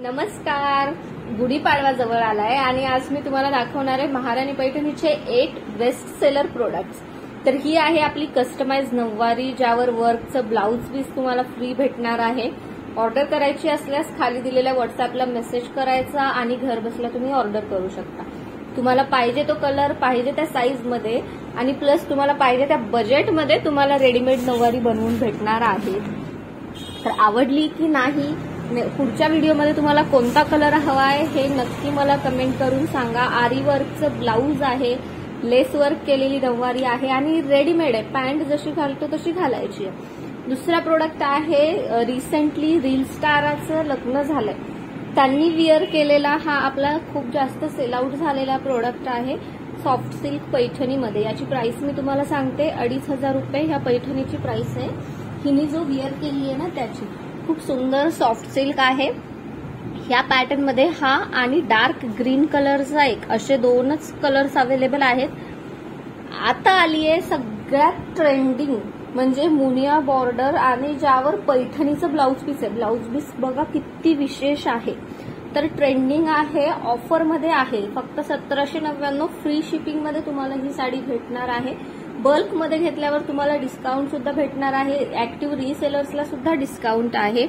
नमस्कार. गुढीपाडवा जवळ आलाय आणि आज मी तुम्हाला दाखवणार आहे महाराणी पैठणीचे 8 बेस्ट सेलर प्रोडक्ट्स. तर ही आहे आपली कस्टमाइज नऊवारी, ज्यावर वर्कचं ब्लाउज पीस तुम्हाला फ्री भेटणार आहे. ऑर्डर करायची असल्यास खाली दिलेल्या व्हॉट्सअपला मेसेज करायचा आणि घर बसल्या तुम्ही ऑर्डर करू शकता. तुम्हाला पाहिजे तो कलर, पाहिजे त्या साईज मध्ये आणि प्लस तुम्हाला पाहिजे त्या बजेटमध्ये तुम्हाला रेडीमेड नऊवारी बनवून भेटणार आहे. तर आवडली की नाही, पुढच्या व्हिडिओमध्ये तुम्हाला कोणता कलर हवा आहे हे नक्की मला कमेंट करून सांगा. आरी वर्कचं ब्लाऊज आहे, लेस वर्क केलेली नऊवारी आहे आणि रेडीमेड आहे. पॅन्ट जशी घालतो तशी घालायची आहे. दुसरा प्रोडक्ट आहे, रिसेंटली रील स्टाराचं लग्न झालंय, त्यांनी विअर केलेला हा आपला खूप जास्त सेल आउट झालेला प्रोडक्ट आहे. सॉफ्ट सिल्क पैठणीमध्ये. याची प्राइस मी तुम्हाला सांगते, 2500 रुपये ह्या पैठणीची प्राइस आहे. हिने जो विअर केली आहे ना त्याची. खूप सुंदर सॉफ्ट सिल्क आहे. ह्या पॅटर्न मध्ये हा आणि डार्क ग्रीन कलरचा एक, असे दोनच कलर्स अवेलेबल आहेत. आता आली आहे सगळ्यात ट्रेंडिंग म्हणजे मुनिया बॉर्डर आणि ज्यावर पैठणीचं ब्लाउज पीस आहे. ब्लाउज पीस बघा किती विशेष आहे. तर ट्रेंडिंग आहे, ऑफर मध्ये आहे. फक्त 1799 फ्री शिपिंग मध्ये तुम्हाला ही साडी भेटणार आहे. बल्क मध्ये घेतल्यावर तुम्हाला डिस्काउंट सुद्धा भेटणार आहे. ऍक्टिव्ह रिसेलर्सला सुद्धा डिस्काउंट आहे.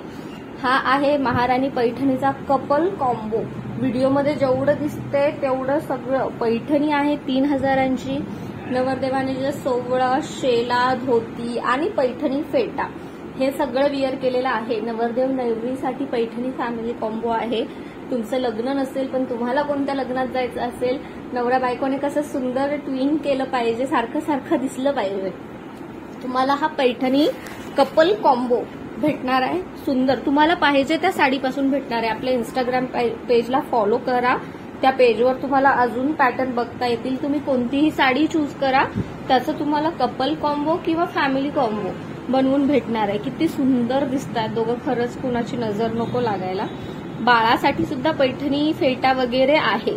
हा आहे महाराणी पैठणीचा कपल कॉम्बो. व्हिडिओमध्ये जेवढं दिसते तेवढं सगळं पैठणी आहे. 3000ची. नवरदेवाने जे सोवळा, शेला, धोती आणि पैठणी फेटा हे सगळं विअर केलेलं आहे. नवरदेव नवरीसाठी पैठणी फॅमिली कॉम्बो आहे. तुमचं लग्न नसेल पण तुम्हाला कोणत्या लग्नात जायचं असेल, नवरा बायकोने कसं सुंदर ट्विन केलं पाहिजे, सारखं सारखं दिसलं पाहिजे, तुम्हाला हा पैठणी कपल कॉम्बो भेटणार आहे. सुंदर तुम्हाला पाहिजे त्या साडीपासून भेटणार आहे. आपल्या इंस्टाग्राम पेजला फॉलो करा. त्या पेजवर तुम्हाला अजून पॅटर्न बघता येतील. तुम्ही कोणतीही साडी चूज करा, त्याचं तुम्हाला कपल कॉम्बो किंवा फॅमिली कॉम्बो बनवून भेटणार आहे. किती सुंदर दिसतात दोघं, खरंच कुणाची नजर नको लागायला. बाळासाठी सुद्धा पैठणी फेटा वगैरे आहे.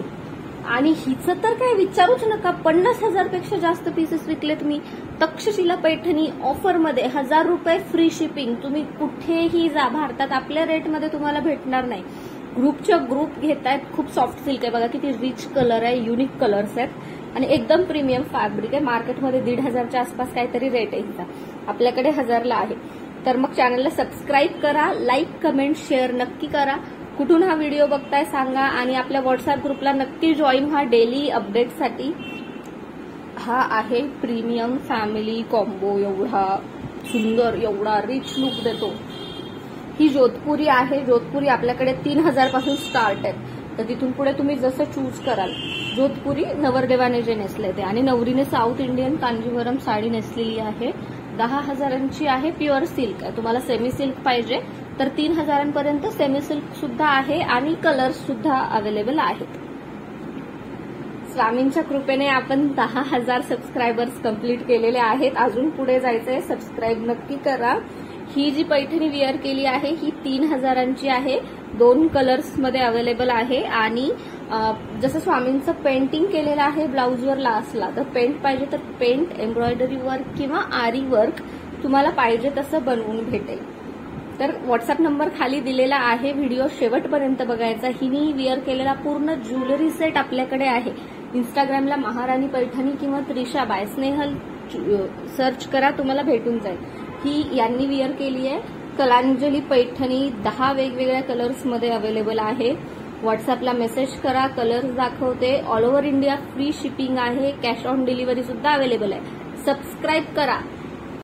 आणि हिचं तर काय विचारूच नका, 50,000 पेक्षा जास्त पीसेस विकलेत मी. तक्षशिला पैठणी ऑफरमध्ये 1000 रुपये फ्री शिपिंग. तुम्ही कुठेही जा भारतात, आपल्या रेटमध्ये तुम्हाला भेटणार नाही. ग्रुपच्या ग्रुप घेतायत. खूप सॉफ्ट सिल्क आहे बघा, किती रिच कलर आहे, युनिक कलर्स आहेत आणि एकदम प्रीमियम फॅब्रिक आहे. मार्केटमध्ये 1500च्या आसपास काहीतरी रेट आहे हिचा, आपल्याकडे 1000ला आहे. तर मग चॅनलला सबस्क्राईब करा, लाईक, कमेंट, शेअर नक्की करा. कुठून हा व्हिडिओ बघताय सांगा आणि आपल्या व्हॉट्सअप ग्रुपला नक्की जॉईन व्हा डेली अपडेटसाठी. हा आहे प्रीमियम फॅमिली कॉम्बो. एवढा सुंदर, एवढा रिच लुक देतो. ही जोधपुरी आहे. जोधपुरी आपल्याकडे 3000 पासून स्टार्ट आहे. तर तिथून पुढे तुम्ही जसं चूज कराल. जोधपुरी नवरदेवाने जे नेसले ते, आणि नवरीने साऊथ इंडियन कांजीवरम साडी नेसलेली आहे. 10,000ची आहे. प्युअर सिल्क आहे. तुम्हाला सेमी सिल्क पाहिजे तर 3000पर्यंत सेमी सिल्क सुद्धा आहे आणि कलर्स सुद्धा अवेलेबल आहेत. स्वामींच्या कृपेने आपण 10,000 सबस्क्रायबर्स कंप्लीट केलेले आहेत. अजून पुढे जायचंय. सबस्क्राईब नक्की करा. ही जी पैठणी विअर केली आहे ही 3000ची आहे. 2 कलर्स मध्ये अवेलेबल आहे. आणि जसं स्वामींचं पेंटिंग केलेलं आहे ब्लाऊजवर लास्टला, तर पेंट पाहिजे तर पेंट, एम्ब्रॉयडरी वर्क किंवा आरी वर्क तुम्हाला पाहिजे तसं बनवून भेटेल. तर व्हॉट्सअप नंबर खाली दिलेला आहे. व्हिडिओ शेवटपर्यंत बघायचा. हिनी विअर केलेला पूर्ण ज्वेलरी सेट आपल्याकडे आहे. इंस्टाग्रामला महाराणी पैठणी किंवा त्रिशा बाय स्नेहल सर्च करा, तुम्हाला भेटून जाईल. ही यांनी विअर केली आहे. कलांजली पैठणी 10 वेगवेगळ्या कलर्समध्ये अवेलेबल आहे. व्हॉट्सअपला मेसेज करा, कलर्स दाखवते. All over India free shipping आहे. कॅश ऑन डिलिव्हरी सुद्धा अवेलेबल आहे. सबस्क्राईब करा.